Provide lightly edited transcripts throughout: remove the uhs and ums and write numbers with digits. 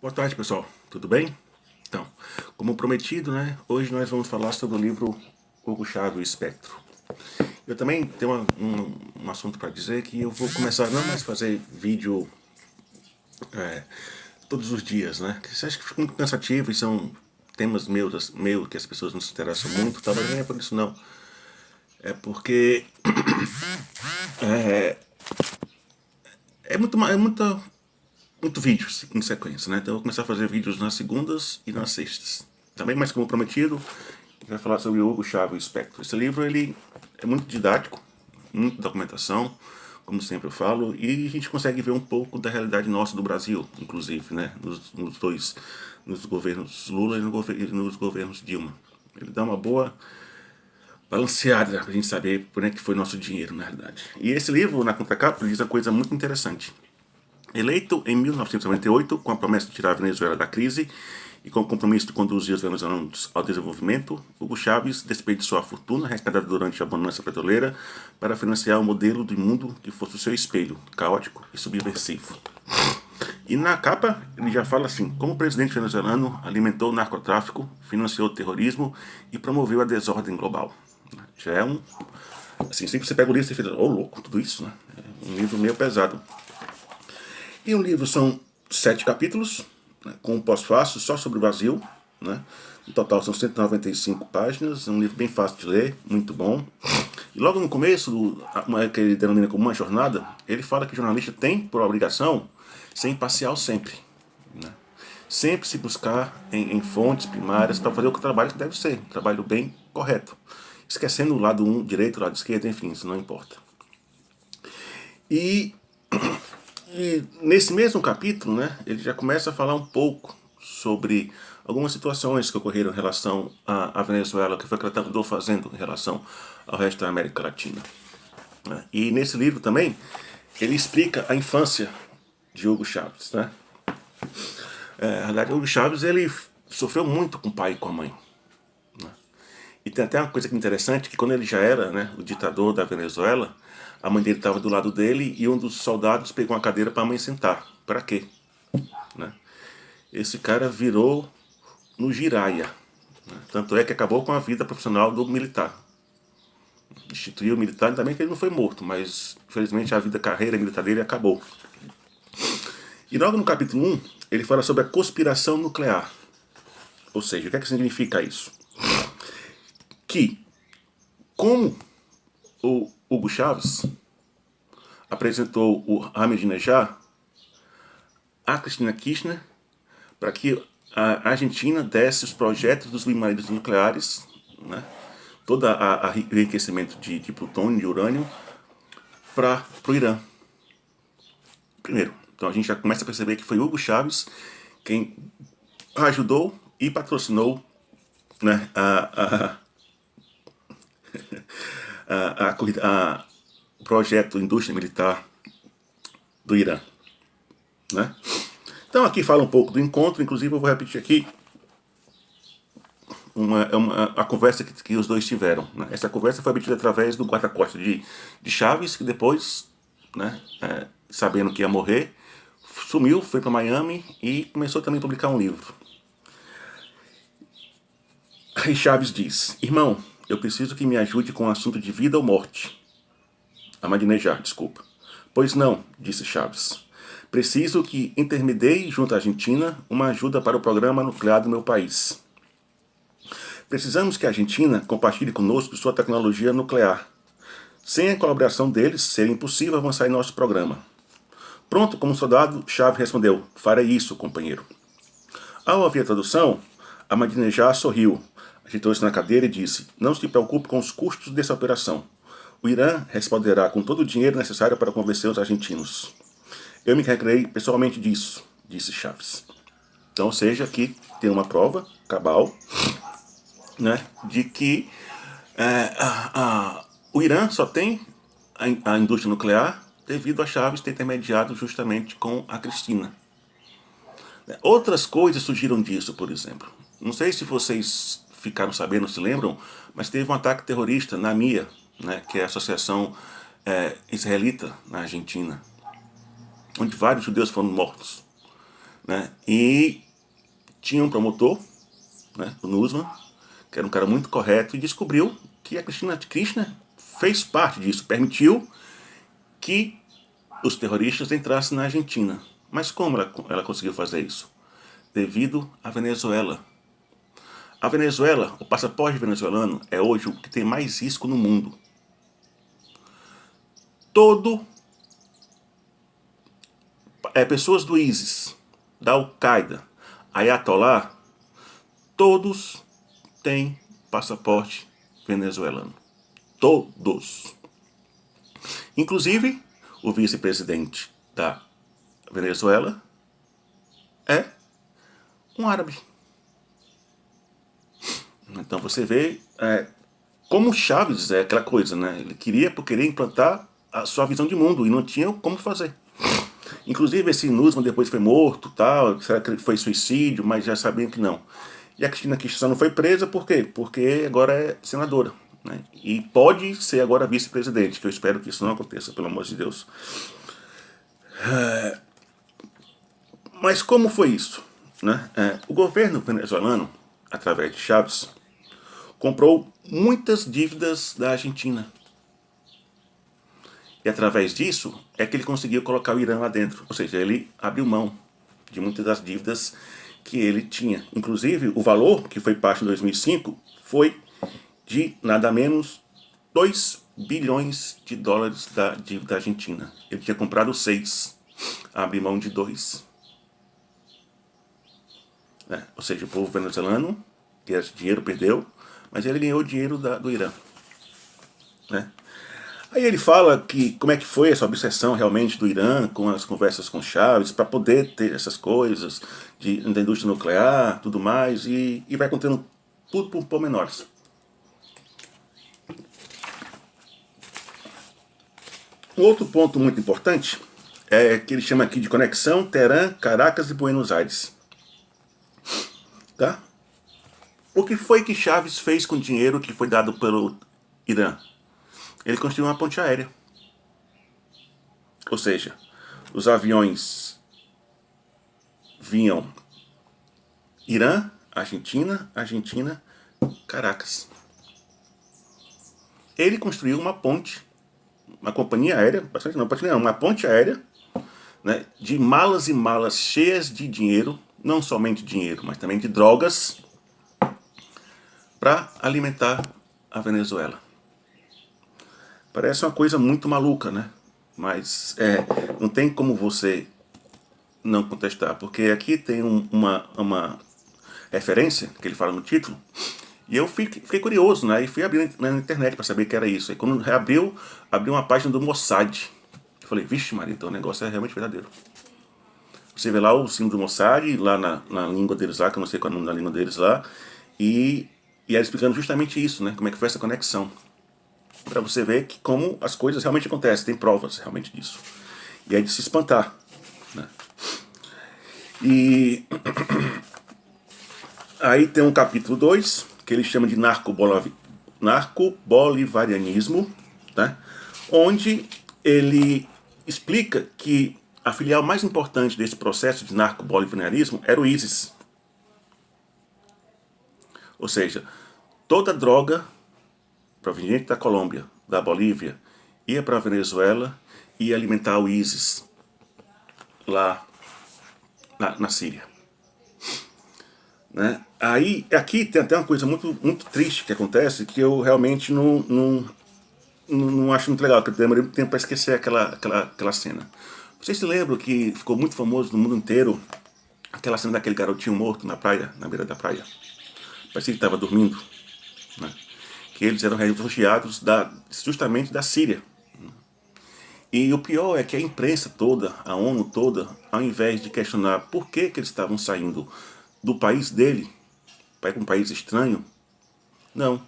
Boa tarde, pessoal. Tudo bem? Então, como prometido, né? Hoje nós vamos falar sobre o livro Hugo Chávez, O Espectro. Eu também tenho um assunto para dizer que eu vou começar não mais fazer vídeo todos os dias, né? Que você acha que fica muito cansativo e são temas meus que as pessoas não se interessam muito, talvez nem é por isso não. É porque muito vídeos em sequência, né? Então eu vou começar a fazer vídeos nas segundas e nas sextas. Também, mas como prometido, a gente vai falar sobre o Hugo Chávez, O Espectro. Esse livro ele é muito didático, muita documentação, como sempre eu falo, e a gente consegue ver um pouco da realidade nossa do Brasil, inclusive, né? Nos governos Lula e nos governos Dilma. Ele dá uma boa balanceada pra gente saber por onde é que foi nosso dinheiro, na realidade. E esse livro, na contracapa, diz uma coisa muito interessante. Eleito em 1998 com a promessa de tirar a Venezuela da crise e com o compromisso de conduzir os venezuelanos ao desenvolvimento, Hugo Chávez desperdiçou a fortuna arrecadada durante a bonança petroleira para financiar um modelo de mundo que fosse o seu espelho, caótico e subversivo. E na capa ele já fala assim: como o presidente venezuelano alimentou o narcotráfico, financiou o terrorismo e promoveu a desordem global. Já é um... assim, sempre que você pega o livro você fica, louco, tudo isso, né? É um livro meio pesado. E o livro são 7 capítulos, né, com um pós-fácil só sobre o Brasil, né? No total são 195 páginas, é um livro bem fácil de ler, muito bom. E logo no começo, que ele denomina como uma jornada, ele fala que o jornalista tem por obrigação ser imparcial sempre, né? Sempre se buscar em fontes primárias para fazer o trabalho que deve ser, um trabalho bem correto. Esquecendo o lado direito, o lado esquerdo, enfim, isso não importa. E nesse mesmo capítulo, né, ele já começa a falar um pouco sobre algumas situações que ocorreram em relação à Venezuela, que foi o que ela andou fazendo em relação ao resto da América Latina, né? E nesse livro também, ele explica a infância de Hugo Chávez, né? Na verdade, Hugo Chávez ele sofreu muito com o pai e com a mãe, né? E tem até uma coisa interessante, que quando ele já era, né, o ditador da Venezuela, a mãe dele estava do lado dele e um dos soldados pegou uma cadeira para a mãe sentar. Para quê? Né? Esse cara virou no giraia, né? Tanto é que acabou com a vida profissional do militar. Destituiu o militar, ainda bem que ele não foi morto, mas infelizmente a carreira militar dele acabou. E logo no capítulo 1, ele fala sobre a conspiração nuclear. Ou seja, o que é que significa isso? Que, como o Hugo Chávez apresentou o Ahmadinejad a Cristina Kirchner para que a Argentina desse os projetos dos submarinos nucleares, né, todo o enriquecimento de plutônio, de urânio, para o Irã. Primeiro, então a gente já começa a perceber que foi Hugo Chávez quem ajudou e patrocinou, né, o projeto indústria militar do Irã, né? Então aqui fala um pouco do encontro, inclusive eu vou repetir aqui a conversa que os dois tiveram, né? Essa conversa foi obtida através do guarda-costas de Chaves, que depois, né, sabendo que ia morrer, sumiu, foi para Miami e começou também a publicar um livro. Aí Chaves diz: irmão, eu preciso que me ajude com um assunto de vida ou morte. Ahmadinejad, desculpa. Pois não, disse Chaves. Preciso que intermedie junto à Argentina uma ajuda para o programa nuclear do meu país. Precisamos que a Argentina compartilhe conosco sua tecnologia nuclear. Sem a colaboração deles, seria impossível avançar em nosso programa. Pronto, como soldado, Chaves respondeu: farei isso, companheiro. Ao ouvir a tradução, Ahmadinejad sorriu, agitou-se na cadeira e disse: não se preocupe com os custos dessa operação. O Irã responderá com todo o dinheiro necessário para convencer os argentinos. Eu me encarreguei pessoalmente disso, disse Chaves. Então, ou seja, aqui tem uma prova cabal, né, de que o Irã só tem a indústria nuclear devido a Chaves ter intermediado justamente com a Cristina. Outras coisas surgiram disso, por exemplo. Não sei se vocês ficaram sabendo, se lembram, mas teve um ataque terrorista na MIA, né, que é a Associação Israelita na Argentina, onde vários judeus foram mortos. né? E tinha um promotor, né, o Nussmann, que era um cara muito correto, e descobriu que a Cristina Kirchner fez parte disso, permitiu que os terroristas entrassem na Argentina. Mas como ela conseguiu fazer isso? Devido à Venezuela. A Venezuela, o passaporte venezuelano é hoje o que tem mais risco no mundo. Pessoas do ISIS, da Al-Qaeda, Ayatollah, todos têm passaporte venezuelano. Todos. Inclusive, o vice-presidente da Venezuela é um árabe. Então você vê como Chávez é aquela coisa, né? Ele queria implantar a sua visão de mundo e não tinha como fazer. Inclusive esse Nussmann depois foi morto, tal, será que ele foi suicídio, mas já sabiam que não. E a Cristina Kirchner só não foi presa por quê? Porque agora é senadora, né? E pode ser agora vice-presidente, que eu espero que isso não aconteça, pelo amor de Deus. Mas como foi isso, né? O governo venezuelano, através de Chávez, comprou muitas dívidas da Argentina. E através disso é que ele conseguiu colocar o Irã lá dentro. Ou seja, ele abriu mão de muitas das dívidas que ele tinha. Inclusive, o valor que foi pago em 2005 foi de nada menos 2 bilhões de dólares da dívida argentina. Ele tinha comprado 6, abriu mão de 2. Ou seja, o povo venezuelano, que esse dinheiro perdeu, mas ele ganhou o dinheiro do Irã. Né? Aí ele fala que como é que foi essa obsessão realmente do Irã com as conversas com Chávez para poder ter essas coisas da indústria nuclear, tudo mais, e vai contando tudo por pormenores. Um outro ponto muito importante é que ele chama aqui de conexão Teherã, Caracas e Buenos Aires. Tá? O que foi que Chávez fez com o dinheiro que foi dado pelo Irã? Ele construiu uma ponte aérea. Ou seja, os aviões vinham Irã, Argentina, Caracas. Ele construiu uma ponte, uma companhia aérea, uma ponte aérea, né, de malas e malas cheias de dinheiro, não somente dinheiro, mas também de drogas, para alimentar a Venezuela. Parece uma coisa muito maluca, né? Mas não tem como você não contestar, porque aqui tem uma referência que ele fala no título, e eu fiquei curioso, né? E fui abrir na internet para saber que era isso. Aí quando reabriu, abriu uma página do Mossad. Eu falei, vixe Maria, então o negócio é realmente verdadeiro. Você vê lá o símbolo do Mossad, lá na língua deles lá, que eu não sei qual é o nome da língua deles lá, e ela explicando justamente isso, né? Como é que foi essa conexão. Para você ver que como as coisas realmente acontecem, tem provas realmente disso. E é de se espantar, né? E aí tem um capítulo 2, que ele chama de narcobolivarianismo, né? Onde ele explica que a filial mais importante desse processo de narcobolivarianismo era o ISIS. Ou seja, toda droga proveniente da Colômbia, da Bolívia, ia para a Venezuela e ia alimentar o ISIS lá na Síria. Né? Aí, aqui tem até uma coisa muito, muito triste que acontece, que eu realmente não acho muito legal, porque eu demorei muito tempo para esquecer aquela cena. Vocês se lembram que ficou muito famoso no mundo inteiro aquela cena daquele garotinho morto na praia, na beira da praia? Parecia que estava dormindo, né? Que eles eram refugiados justamente da Síria. E o pior é que a imprensa toda, a ONU toda, ao invés de questionar por que eles estavam saindo do país dele, para um país estranho, não.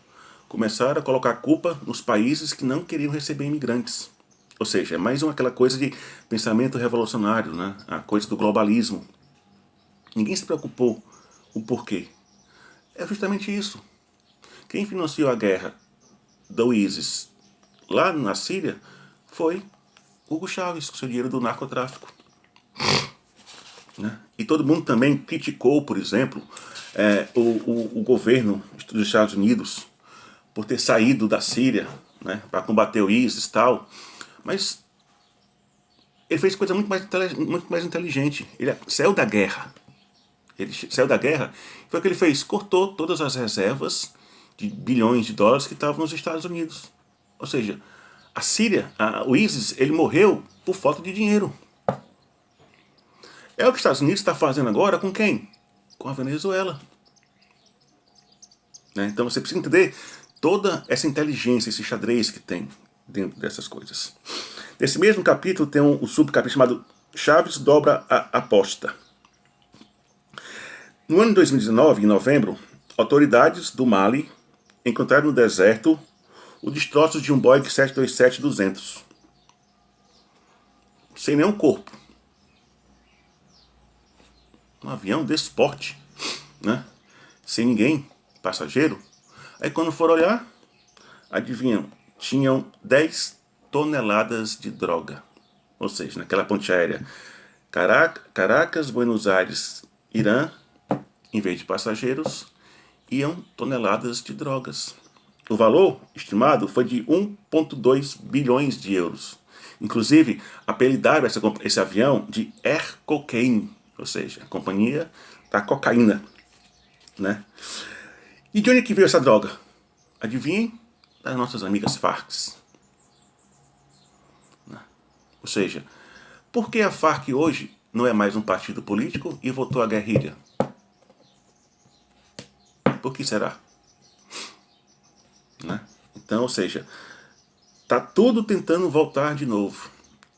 Começaram a colocar a culpa nos países que não queriam receber imigrantes. Ou seja, é mais aquela coisa de pensamento revolucionário, né? A coisa do globalismo. Ninguém se preocupou o porquê. É justamente isso. Quem financiou a guerra do ISIS lá na Síria foi Hugo Chávez, com seu dinheiro do narcotráfico. Né? E todo mundo também criticou, por exemplo, o governo dos Estados Unidos por ter saído da Síria, né, para combater o ISIS e tal. Mas ele fez coisa muito mais inteligente. Ele saiu da guerra. Ele saiu da guerra. Foi o que ele fez. Cortou todas as reservas de bilhões de dólares que estavam nos Estados Unidos. Ou seja, a Síria, o ISIS, ele morreu por falta de dinheiro. É o que os Estados Unidos está fazendo agora com quem? Com a Venezuela. Né? Então você precisa entender toda essa inteligência, esse xadrez que tem dentro dessas coisas. Nesse mesmo capítulo tem um subcapítulo chamado Chaves dobra a aposta. No ano de 2019, em novembro, autoridades do Mali encontraram no deserto os destroços de um Boeing 727-200. Sem nenhum corpo. Um avião desse porte, né? Sem ninguém, passageiro. Aí quando foram olhar, adivinham, tinham 10 toneladas de droga. Ou seja, naquela ponte aérea Caracas, Buenos Aires, Irã, em vez de passageiros, iam toneladas de drogas. O valor estimado foi de 1,2 bilhões de euros. Inclusive, apelidaram esse avião de Air Cocaine, ou seja, a companhia da cocaína. Né? E de onde é que veio essa droga? Adivinhem? Das nossas amigas Farc. Ou seja, por que a Farc hoje não é mais um partido político e voltou à guerrilha? Por que será? Né? Então, ou seja, tá tudo tentando voltar de novo.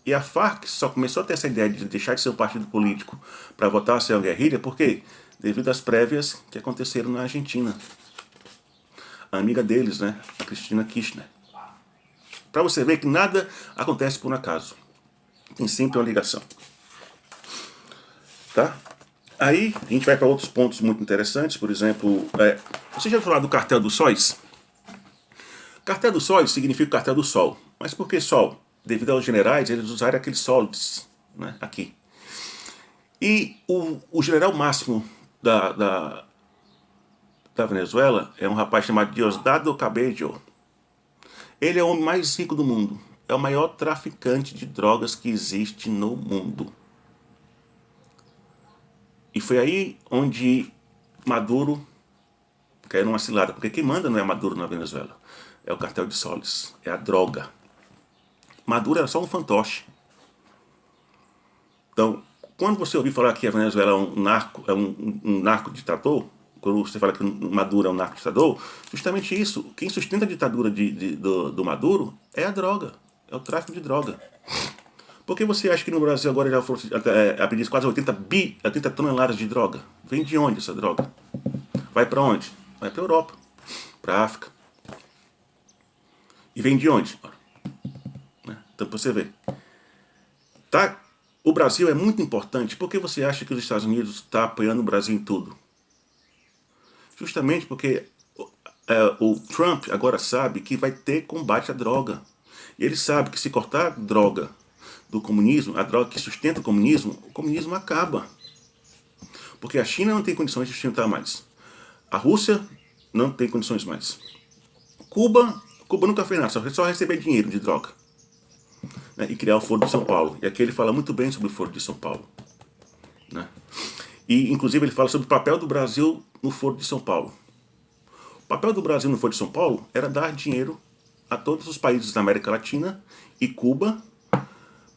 E a Farc só começou a ter essa ideia de deixar de ser um partido político para voltar a ser uma guerrilha, por quê? Devido às prévias que aconteceram na Argentina. A amiga deles, né? A Cristina Kirchner. Para você ver que nada acontece por um acaso. Tem sempre uma ligação. Tá? Aí a gente vai para outros pontos muito interessantes. Por exemplo, você já ouviu falar do cartel dos sóis? Cartel dos sóis significa cartel do sol. Mas por que sol? Devido aos generais, eles usaram aqueles soles, né, aqui. E o general máximo da Venezuela é um rapaz chamado Diosdado Cabello. Ele é o homem mais rico do mundo. É o maior traficante de drogas que existe no mundo. E foi aí onde Maduro caiu numa cilada. Porque quem manda não é Maduro na Venezuela. É o cartel de soles. É a droga. Maduro era só um fantoche. Então, quando você ouvir falar que a Venezuela é um narco-ditador, quando você fala que Maduro é um narco-ditador, justamente isso. Quem sustenta a ditadura do Maduro é a droga. É o tráfico de droga. Por que você acha que no Brasil agora já foram apreendidos quase 80 toneladas de droga? Vem de onde essa droga? Vai para onde? Vai para a Europa, para a África. E vem de onde? Então, para você ver. Tá? O Brasil é muito importante. Por que você acha que os Estados Unidos estão apoiando o Brasil em tudo? Justamente porque o Trump agora sabe que vai ter combate à droga. E ele sabe que se cortar a droga do comunismo, a droga que sustenta o comunismo acaba. Porque a China não tem condições de sustentar mais. A Rússia não tem condições mais. Cuba nunca fez nada, só receber dinheiro de droga. Né, e criar o Foro de São Paulo. E aqui ele fala muito bem sobre o Foro de São Paulo. Né? E, inclusive, ele fala sobre o papel do Brasil no Foro de São Paulo. O papel do Brasil no Foro de São Paulo era dar dinheiro a todos os países da América Latina e Cuba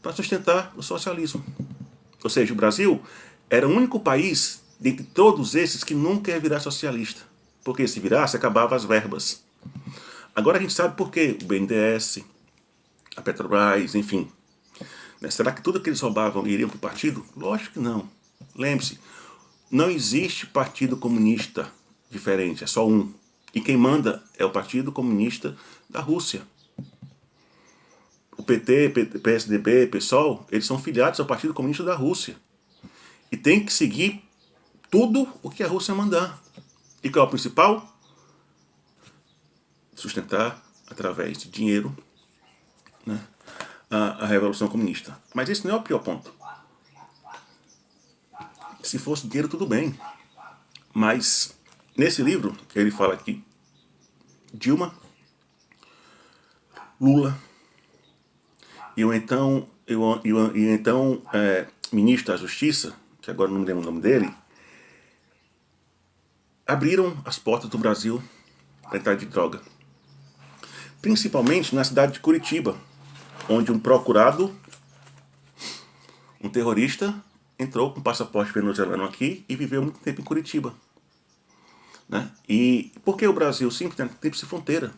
para sustentar o socialismo. Ou seja, o Brasil era o único país dentre todos esses que nunca ia virar socialista. Porque se virasse, acabava as verbas. Agora a gente sabe por quê. O BNDES, a Petrobras, enfim. Será que tudo que eles roubavam iriam para o partido? Lógico que não. Lembre-se, não existe partido comunista diferente, é só um. E quem manda é o Partido Comunista da Rússia. O PT, PSDB, PSOL, eles são filiados ao Partido Comunista da Rússia. E tem que seguir tudo o que a Rússia mandar. E qual é o principal? Sustentar, através de dinheiro, né, a Revolução Comunista. Mas esse não é o pior ponto. Se fosse dinheiro, tudo bem. Mas, nesse livro, ele fala que Dilma, Lula e o então ministro da Justiça, que agora não me lembro o nome dele, abriram as portas do Brasil para entrar de droga. Principalmente na cidade de Curitiba, onde um procurado, um terrorista, entrou com passaporte venezuelano aqui e viveu muito tempo em Curitiba. Né? E porque o Brasil sempre tem tríplice fronteira.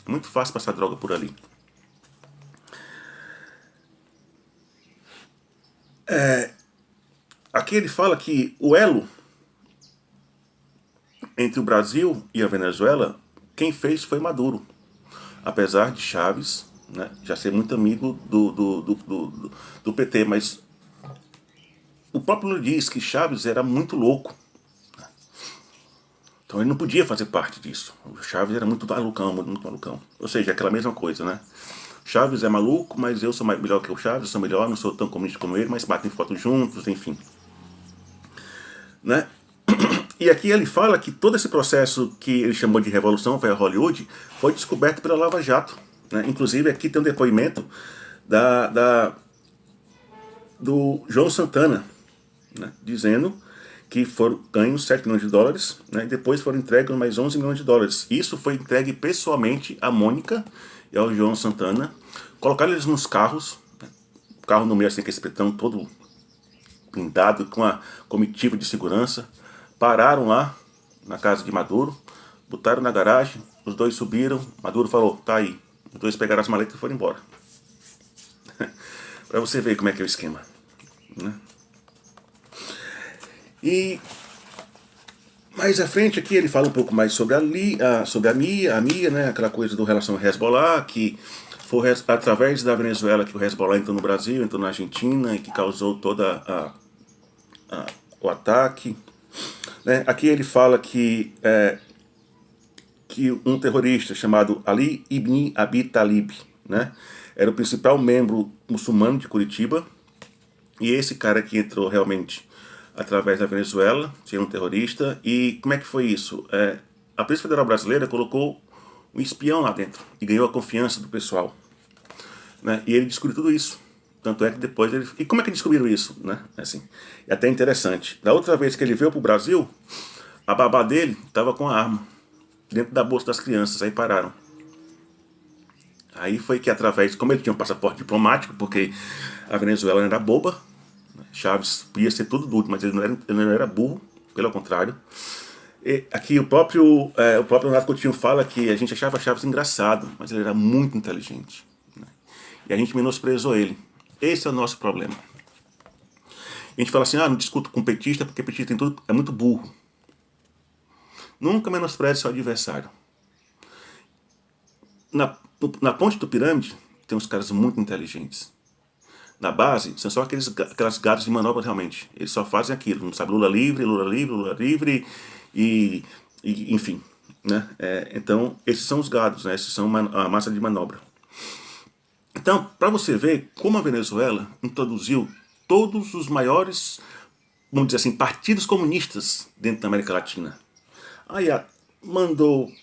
É muito fácil passar droga por ali. Aqui ele fala que o elo entre o Brasil e a Venezuela, quem fez foi Maduro. Apesar de Chávez, né, já ser muito amigo do PT, mas o próprio Lula diz que Chávez era muito louco. Então ele não podia fazer parte disso. O Chávez era muito malucão, muito malucão. Ou seja, aquela mesma coisa, né? Chávez é maluco, mas eu sou melhor que o Chávez, sou melhor, não sou tão comunista como ele, mas batem foto juntos, enfim. Né? E aqui ele fala que todo esse processo que ele chamou de revolução, foi a Hollywood, foi descoberto pela Lava Jato. Né? Inclusive aqui tem um depoimento do João Santana, né? Dizendo que foram ganhos 7 milhões de dólares, né? E depois foram entregues mais 11 milhões de dólares. Isso foi entregue pessoalmente à Mônica e ao João Santana. Colocaram eles nos carros, né? O carro no meio assim, com esse pretão todo blindado, com a comitiva de segurança. Pararam lá na casa de Maduro, botaram na garagem, os dois subiram, Maduro falou, tá aí. Os dois pegaram as maletas e foram embora. Pra você ver como é que é o esquema. Né? E mais à frente aqui ele fala um pouco mais sobre a MIA, né, aquela coisa do relação ao Hezbollah, que foi através da Venezuela que o Hezbollah entrou no Brasil, entrou na Argentina e que causou toda o ataque. Né? Aqui ele fala que um terrorista chamado Ali Ibn Abi Talib, né, era o principal membro muçulmano de Curitiba, e esse cara que entrou realmente através da Venezuela, ser um terrorista. E como é que foi isso? A Polícia Federal Brasileira colocou um espião lá dentro e ganhou a confiança do pessoal. Né? E ele descobriu tudo isso. Tanto é que depois ele... E como é que descobriram isso? Né? Assim, é até interessante. Da outra vez que ele veio para o Brasil, a babá dele estava com a arma dentro da bolsa das crianças. Aí pararam. Aí foi que através... Como ele tinha um passaporte diplomático, porque a Venezuela não era boba, Chávez podia ser tudo duro, mas ele não era burro, pelo contrário. E aqui o próprio Renato Coutinho fala que a gente achava Chávez engraçado, mas ele era muito inteligente. Né? E a gente menosprezou ele. Esse é o nosso problema. A gente fala assim, não discuto com petista porque petista tem tudo, é muito burro. Nunca menospreze seu adversário. Na ponte do pirâmide tem uns caras muito inteligentes. Na base, são só aquelas gatos de manobra realmente. Eles só fazem aquilo, não sabe? Lula livre, Lula livre, Lula livre e enfim. Né? Então, esses são os gados, né? Esses são a massa de manobra. Então, para você ver como a Venezuela introduziu todos os maiores, vamos dizer assim, partidos comunistas dentro da América Latina. Aí mandou...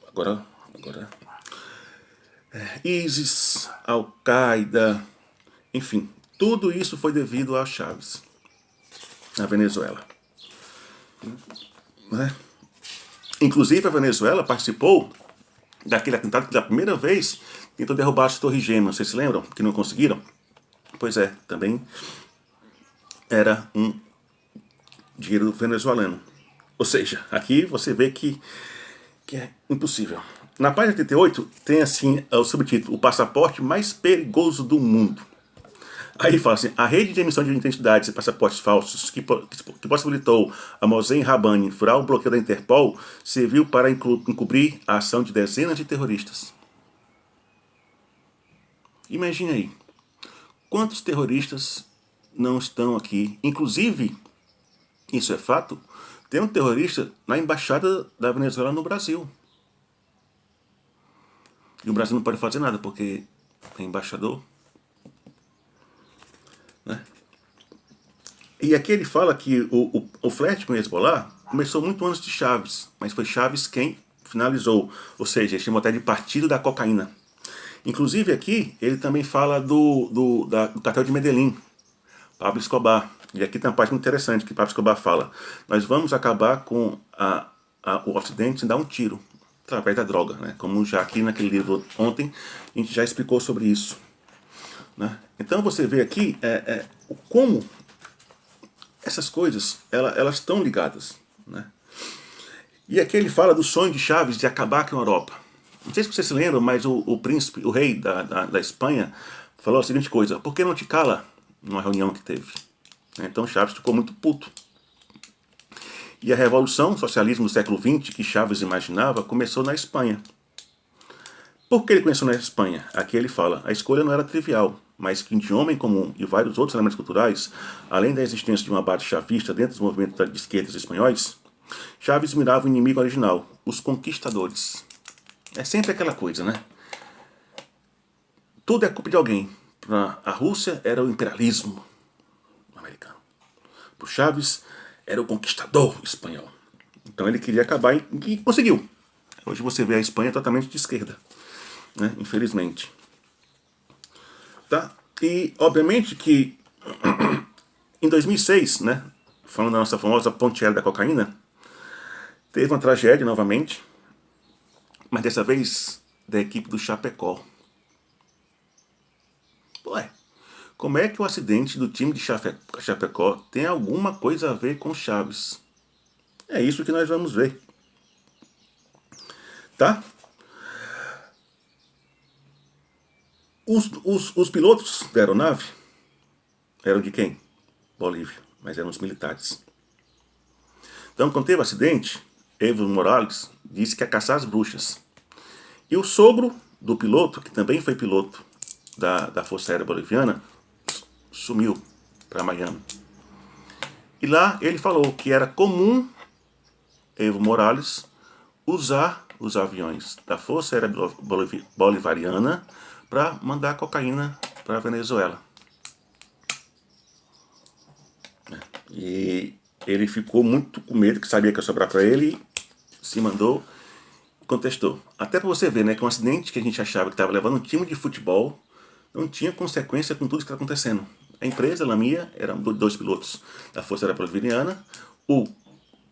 Agora ISIS, Al-Qaeda... Enfim, tudo isso foi devido a Chávez, na Venezuela. Né? Inclusive a Venezuela participou daquele atentado que pela primeira vez tentou derrubar as Torres Gêmeas. Vocês se lembram? Que não conseguiram? Pois é, também era um dinheiro venezuelano. Ou seja, aqui você vê que é impossível. Na página 38 tem assim o subtítulo, o passaporte mais perigoso do mundo. Aí fala assim, a rede de emissão de identidades e passaportes falsos que possibilitou a Mohsen Rabbani furar o bloqueio da Interpol serviu para encobrir a ação de dezenas de terroristas. Imagine aí, quantos terroristas não estão aqui? Inclusive, isso é fato, tem um terrorista na embaixada da Venezuela no Brasil. E o Brasil não pode fazer nada porque é embaixador. Né? E aqui ele fala que o flerte com o Hezbollah começou muito antes de Chaves, mas foi Chaves quem finalizou, ou seja, eles chamam até de partido da cocaína. Inclusive aqui ele também fala do cartel de Medellín, Pablo Escobar. E aqui tem uma parte muito interessante que Pablo Escobar fala: nós vamos acabar com o Ocidente sem dar um tiro, através da droga, né? Como já aqui naquele livro ontem a gente já explicou sobre isso, né? Então você vê aqui como essas coisas elas estão ligadas, né? E aqui ele fala do sonho de Chaves de acabar com a Europa. Não sei se você se lembra, mas o príncipe, o rei da Espanha, falou a seguinte coisa: por que não te cala? Numa reunião que teve. Então Chaves ficou muito puto. E a revolução, o socialismo do século XX, que Chaves imaginava, começou na Espanha. Por que ele começou na Espanha? Aqui ele fala: a escolha não era trivial, mas que de homem comum e vários outros elementos culturais, além da existência de uma base chavista dentro dos movimentos de esquerda espanhóis, Chaves mirava o inimigo original, os conquistadores. É sempre aquela coisa, né? Tudo é culpa de alguém. Para a Rússia era o imperialismo americano. Para o Chaves era o conquistador espanhol. Então ele queria acabar e conseguiu. Hoje você vê a Espanha totalmente de esquerda, né? Infelizmente. Tá? E obviamente que em 2006, né, falando da nossa famosa ponte aérea da cocaína, teve uma tragédia novamente, mas dessa vez da equipe do Chapecó. Ué, como é que o acidente do time de Chapecó tem alguma coisa a ver com Chaves? É isso que nós vamos ver. Tá? Os pilotos da aeronave eram de quem? Bolívia, mas eram os militares. Então, quando teve o acidente, Evo Morales disse que ia caçar as bruxas. E o sogro do piloto, que também foi piloto da Força Aérea Boliviana, sumiu para Miami. E lá ele falou que era comum Evo Morales usar os aviões da Força Aérea Bolivariana para mandar cocaína para a Venezuela. E ele ficou muito com medo, que sabia que ia sobrar para ele, se mandou e contestou. Até para você ver, né, que um acidente que a gente achava que estava levando um time de futebol não tinha consequência com tudo que está acontecendo. A empresa, a Lamia, eram dois pilotos da Força Aérea Bolivariana. O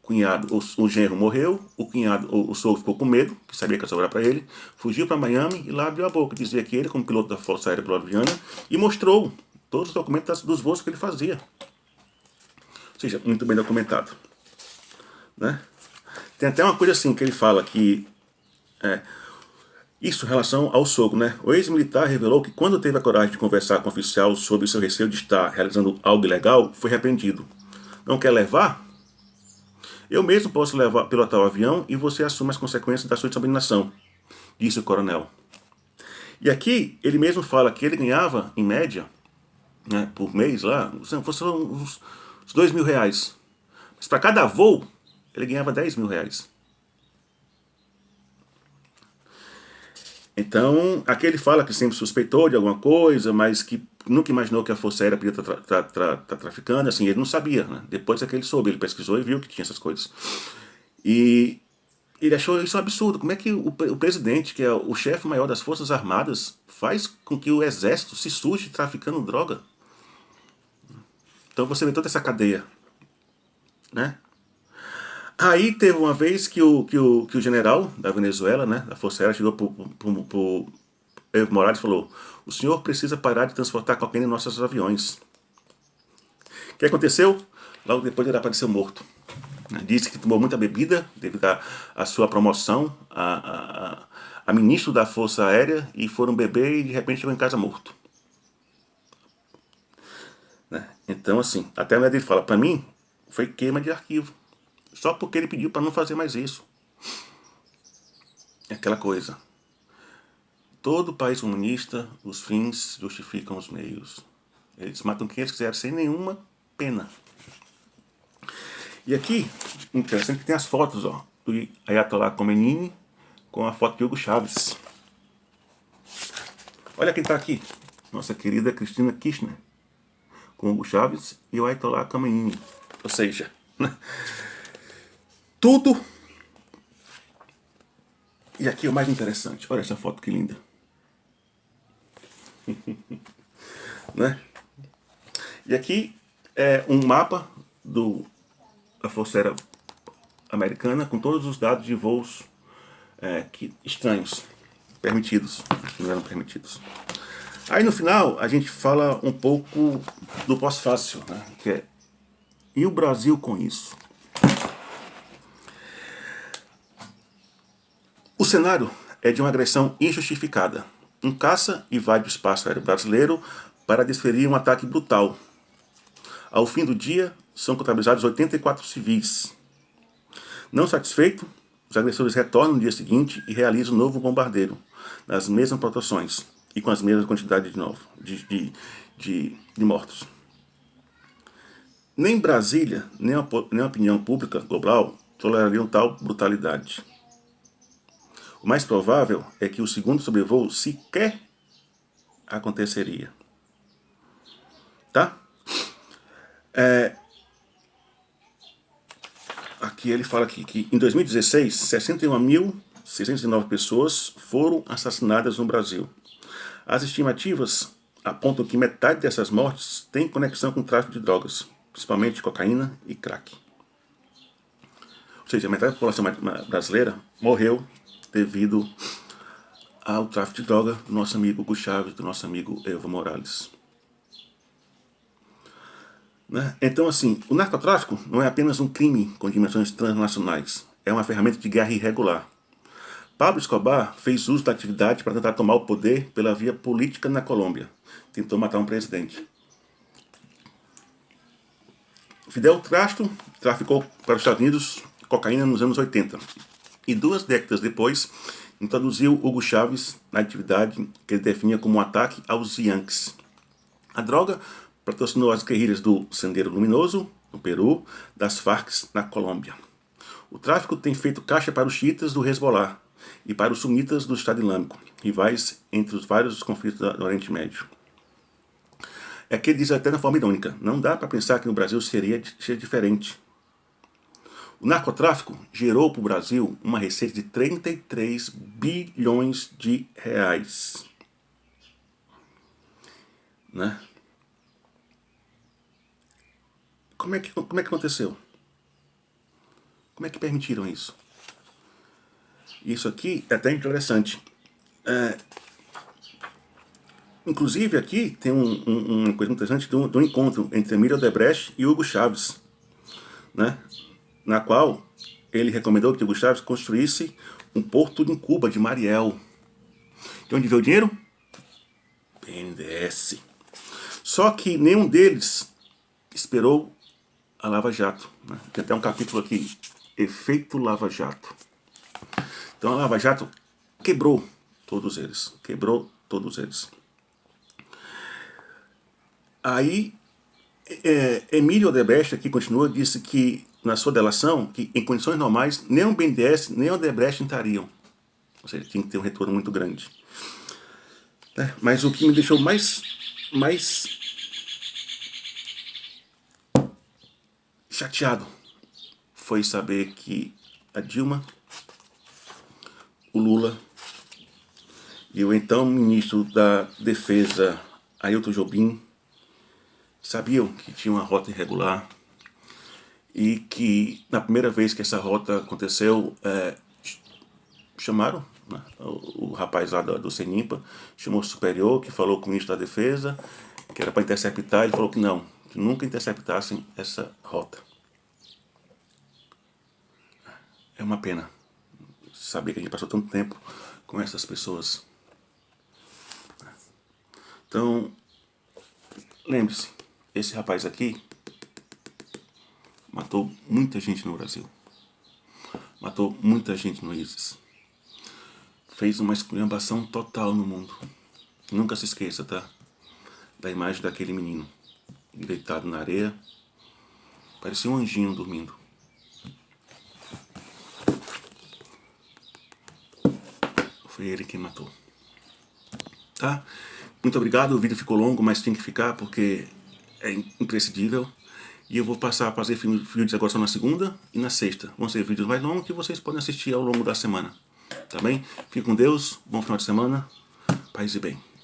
cunhado, o genro morreu, o cunhado, o sogro ficou com medo, que sabia que ia sobrar para ele, fugiu para Miami e lá abriu a boca, dizia que ele, como piloto da Força Aérea Bolivariana, e mostrou todos os documentos dos voos que ele fazia. Ou seja, muito bem documentado, né? Tem até uma coisa assim que ele fala que isso em relação ao sogro, né? O ex-militar revelou que quando teve a coragem de conversar com o oficial sobre o seu receio de estar realizando algo ilegal, foi repreendido. Não quer levar? Eu mesmo posso pilotar o avião e você assume as consequências da sua insubordinação, disse o coronel. E aqui ele mesmo fala que ele ganhava, em média, né, por mês lá, fosse uns R$2.000. Mas para cada voo, ele ganhava R$10.000. Então, aqui ele fala que sempre suspeitou de alguma coisa, mas que nunca imaginou que a Força Aérea podia estar traficando, assim, ele não sabia, né? Depois é que ele soube, ele pesquisou e viu que tinha essas coisas. E ele achou isso um absurdo. Como é que o presidente, que é o chefe maior das Forças Armadas, faz com que o exército se suje traficando droga? Então você vê toda essa cadeia, né? Aí teve uma vez que o general da Venezuela, né, da Força Aérea, chegou pro Evo Morales e falou: o senhor precisa parar de transportar cocaína em nossos aviões. O que aconteceu? Logo depois ele apareceu morto. Disse que tomou muita bebida devido à sua promoção a ministro da Força Aérea, e foram beber e de repente chegou em casa morto. Então assim, até a mulher dele fala: para mim foi queima de arquivo. Só porque ele pediu para não fazer mais isso. É aquela coisa. Todo país comunista, os fins justificam os meios. Eles matam quem eles quiserem, sem nenhuma pena. E aqui, interessante que tem as fotos, ó, do Ayatollah Khomeini com a foto de Hugo Chávez. Olha quem está aqui. Nossa querida Cristina Kirchner. com Hugo Chávez e o Ayatollah Khamenei. Ou seja, tudo. E aqui é o mais interessante. Olha essa foto que linda. Né? E aqui é um mapa da Força Aérea Americana com todos os dados de voos estranhos, permitidos, que não eram permitidos. Aí no final a gente fala um pouco do pós-fácil, né? Que é, e o Brasil com isso? O cenário é de uma agressão injustificada. Um caça invade o espaço aéreo brasileiro para desferir um ataque brutal. Ao fim do dia, são contabilizados 84 civis. Não satisfeito, os agressores retornam no dia seguinte e realizam um novo bombardeio, nas mesmas proporções e com as mesmas quantidades de mortos. Nem Brasília, nem a opinião pública global tolerariam tal brutalidade. O mais provável é que o segundo sobrevoo sequer aconteceria. Tá? Aqui ele fala aqui que em 2016, 61.609 pessoas foram assassinadas no Brasil. As estimativas apontam que metade dessas mortes tem conexão com o tráfico de drogas, principalmente cocaína e crack. Ou seja, metade da população brasileira morreu devido ao tráfico de droga do nosso amigo Hugo Chávez, do nosso amigo Evo Morales. Né? Então, assim, o narcotráfico não é apenas um crime com dimensões transnacionais, é uma ferramenta de guerra irregular. Pablo Escobar fez uso da atividade para tentar tomar o poder pela via política na Colômbia. Tentou matar um presidente. Fidel Castro traficou para os Estados Unidos cocaína nos anos 80. E 2 décadas depois, introduziu Hugo Chávez na atividade que ele definia como um ataque aos Yankees. A droga patrocinou as guerrilhas do Sendero Luminoso, no Peru, das Farc na Colômbia. O tráfico tem feito caixa para os xiitas do Hezbollah e para os sunitas do Estado Islâmico, rivais entre os vários conflitos do Oriente Médio. É que ele diz até na forma irônica, não dá para pensar que no Brasil seria diferente. O narcotráfico gerou para o Brasil uma receita de 33 bilhões de reais. Né? Como é que aconteceu? Como é que permitiram isso? Isso aqui é até interessante. Inclusive aqui tem uma coisa interessante do encontro entre Emílio Odebrecht e Hugo Chávez, né? Na qual ele recomendou que Hugo Chávez construísse um porto em Cuba, de Mariel. De onde veio o dinheiro? BNDES. Só que nenhum deles esperou a Lava Jato. Né? Tem até um capítulo aqui, Efeito Lava Jato. Então a Lava Jato quebrou todos eles. Quebrou todos eles. Aí, Emílio Odebrecht aqui continua, disse que, na sua delação, que em condições normais, nem o BNDES, nem o Odebrecht entrariam. Ou seja, tinha que ter um retorno muito grande. Mas o que me deixou mais chateado foi saber que a Dilma, o Lula e o então ministro da Defesa, Ailton Jobim, sabiam que tinha uma rota irregular e que na primeira vez que essa rota aconteceu, chamaram, né, o rapaz lá do CENIMPA, chamou o superior, que falou com o ministro da Defesa, que era para interceptar, ele falou que não, que nunca interceptassem essa rota. É uma pena saber que a gente passou tanto tempo com essas pessoas. Então, lembre-se, esse rapaz aqui matou muita gente no Brasil. Matou muita gente no ISIS. Fez uma esculhambação total no mundo. Nunca se esqueça, tá? Da imagem daquele menino deitado na areia. Parecia um anjinho dormindo. Foi ele quem matou. Tá? Muito obrigado, o vídeo ficou longo, mas tinha que ficar porque é imprescindível. E eu vou passar a fazer vídeos agora só na segunda e na sexta. Vão ser vídeos mais longos que vocês podem assistir ao longo da semana. Tá bem? Fique com Deus, bom final de semana, paz e bem.